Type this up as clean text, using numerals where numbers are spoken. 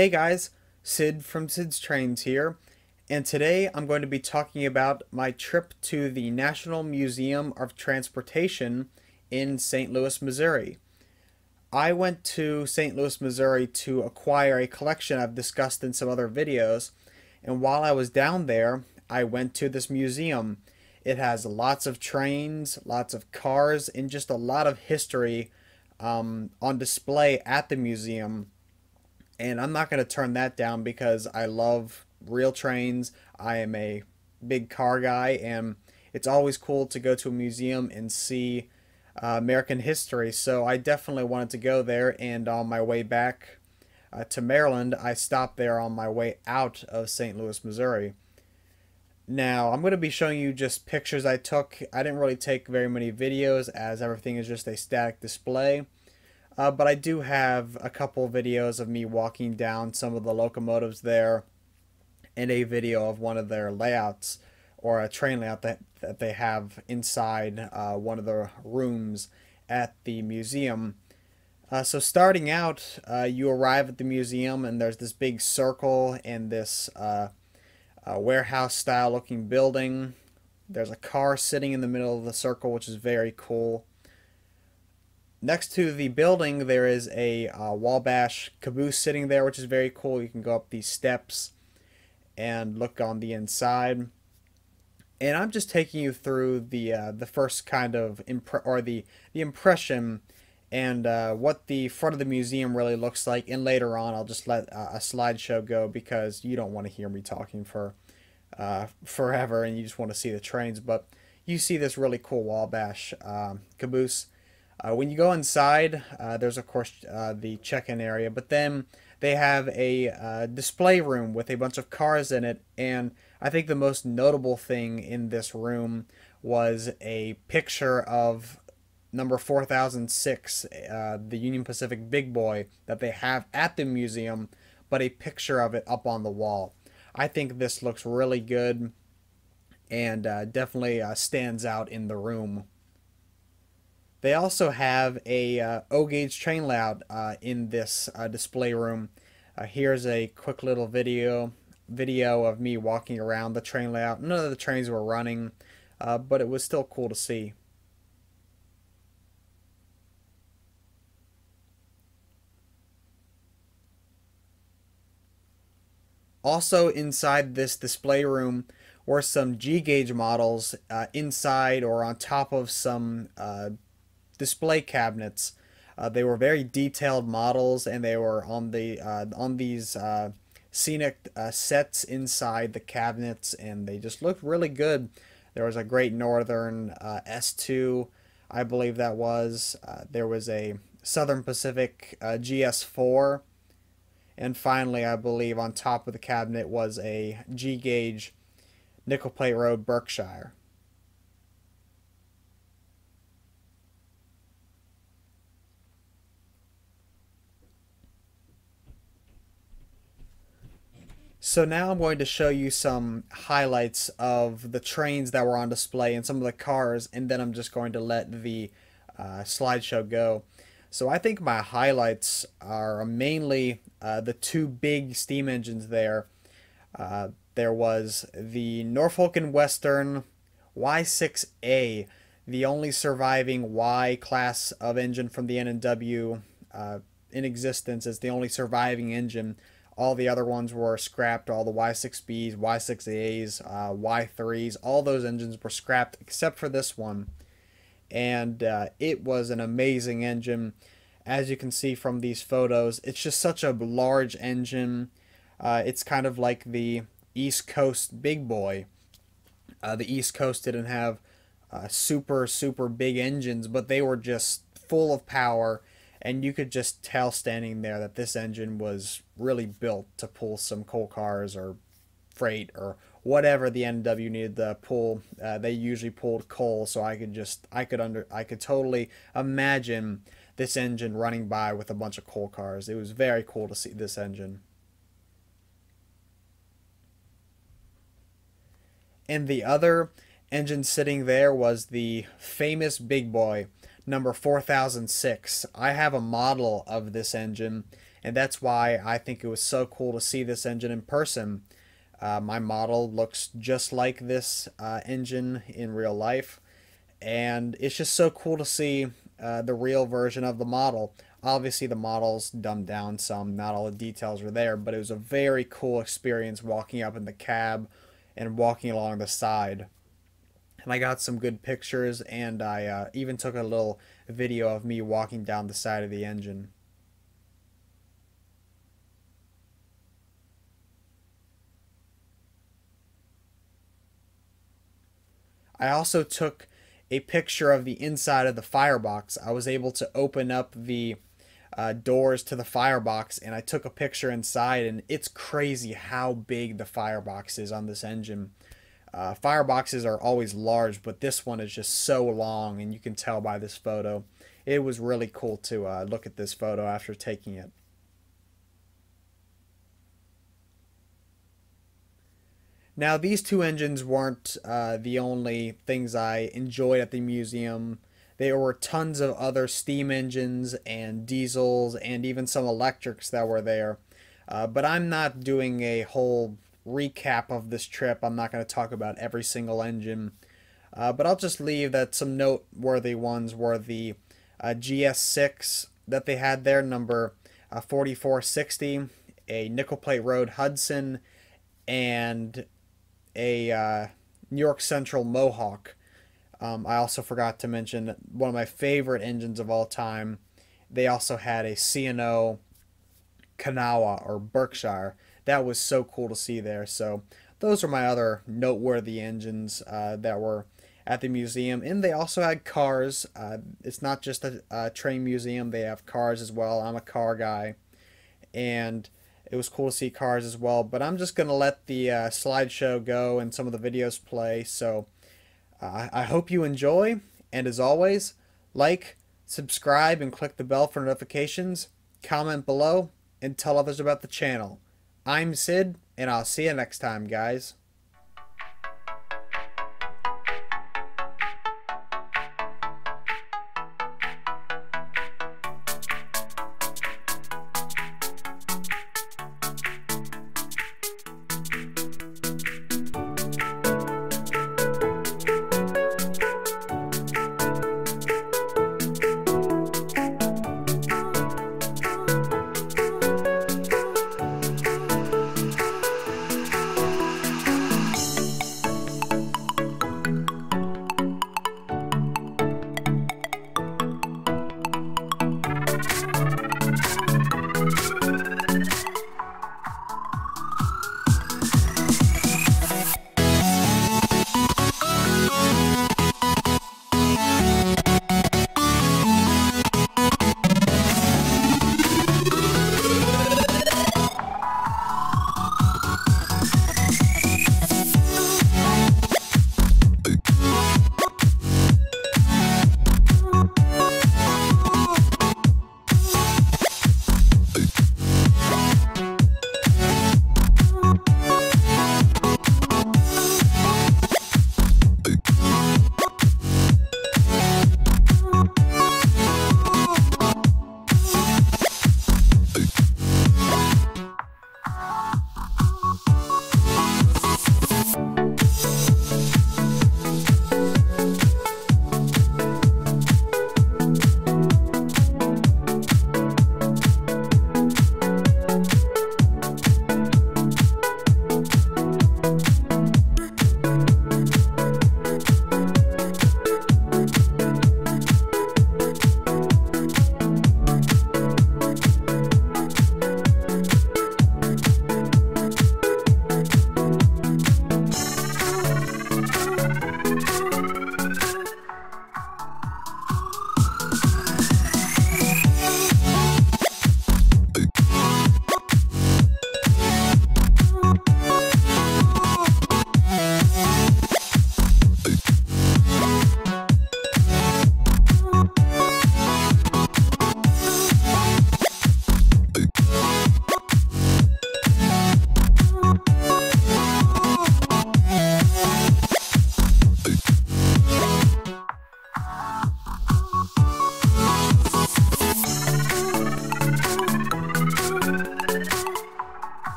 Hey guys, Sid from Sid's Trains here, and today I'm going to be talking about my trip to the National Museum of Transportation in St. Louis, Missouri. I went to St. Louis, Missouri to acquire a collection I've discussed in some other videos, and while I was down there, I went to this museum. It has lots of trains, lots of cars, and just a lot of history on display at the museum, and I'm not going to turn that down because I love real trains. I am a big car guy, and it's always cool to go to a museum and see American history. So I definitely wanted to go there, and on my way back to Maryland, I stopped there on my way out of St. Louis, Missouri. Now, I'm going to be showing you just pictures I took. I didn't really take very many videos as everything is just a static display. But I do have a couple videos of me walking down some of the locomotives there and a video of one of their layouts or a train layout that they have inside one of the rooms at the museum. So starting out, you arrive at the museum and there's this big circle and this warehouse style looking building. There's a car sitting in the middle of the circle, which is very cool. Next to the building, there is a Wabash caboose sitting there, which is very cool. You can go up these steps and look on the inside. And I'm just taking you through the first kind of the impression and what the front of the museum really looks like. And later on, I'll just let a slideshow go because you don't want to hear me talking for forever, and you just want to see the trains. But you see this really cool Wabash caboose. When you go inside, there's of course the check-in area, but then they have a display room with a bunch of cars in it, and I think the most notable thing in this room was a picture of number 4006, the Union Pacific Big Boy that they have at the museum, but a picture of it up on the wall. I think this looks really good and definitely stands out in the room. They also have a O-gauge train layout in this display room. Here's a quick little video of me walking around the train layout. None of the trains were running, but it was still cool to see. Also inside this display room were some G-gauge models inside or on top of some display cabinets. They were very detailed models, and they were on these scenic sets inside the cabinets, and they just looked really good. There was a Great Northern S2, I believe that was. There was a Southern Pacific GS4, and finally, I believe on top of the cabinet was a G-gauge Nickel Plate Road Berkshire. So now I'm going to show you some highlights of the trains that were on display and some of the cars, and then I'm just going to let the slideshow go. So I think my highlights are mainly the two big steam engines there. There was the Norfolk and Western Y6A, the only surviving Y class of engine from the N&W in existence, as the only surviving engine. All the other ones were scrapped. All the Y6Bs, Y6As, Y3s, all those engines were scrapped except for this one. And it was an amazing engine. As you can see from these photos, it's just such a large engine. It's kind of like the East Coast Big Boy. The East Coast didn't have super big engines, but they were just full of power, and you could just tell standing there that this engine was really built to pull some coal cars or freight or whatever the N&W needed to pull. They usually pulled coal, so I could totally imagine this engine running by with a bunch of coal cars. It was very cool to see this engine. And the other engine sitting there was the famous Big Boy, number 4006. I have a model of this engine, and that's why I think it was so cool to see this engine in person. My model looks just like this engine in real life, and it's just so cool to see the real version of the model. Obviously, the model's dumbed down some, not all the details are there, but it was a very cool experience walking up in the cab and walking along the side. And I got some good pictures, and I even took a little video of me walking down the side of the engine. I also took a picture of the inside of the firebox. I was able to open up the doors to the firebox, and I took a picture inside, and it's crazy how big the firebox is on this engine. Fireboxes are always large, but this one is just so long, and you can tell by this photo. It was really cool to look at this photo after taking it. Now, these two engines weren't the only things I enjoyed at the museum. There were tons of other steam engines and diesels and even some electrics that were there. But I'm not doing a whole recap of this trip. I'm not going to talk about every single engine. But I'll just leave that some noteworthy ones were the GS6 that they had there, number 4460, a nickel plate road Hudson, and a New York Central Mohawk. I also forgot to mention one of my favorite engines of all time. They also had a C&O Kanawha or Berkshire. That was so cool to see there. So those are my other noteworthy engines that were at the museum. And they also had cars. It's not just a train museum. They have cars as well. I'm a car guy. And it was cool to see cars as well. But I'm just going to let the slideshow go and some of the videos play. So I hope you enjoy. And as always, like, subscribe, and click the bell for notifications. Comment below and tell others about the channel. I'm Sid, and I'll see you next time, guys.